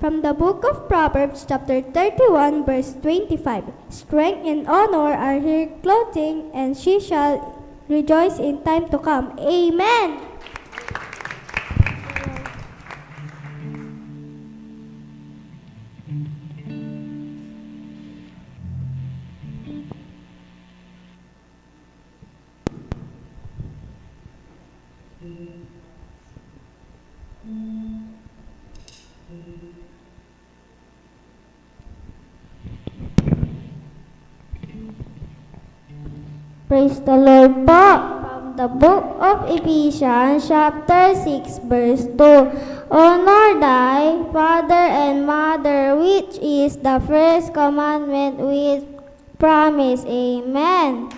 From the book of Proverbs, chapter 31, verse 25. Strength and honor are her clothing, and she shall rejoice in time to come. Amen. Praise the Lord po. From the book of Ephesians, chapter 6, verse 2. Honor thy father and mother, which is the first commandment with promise. Amen.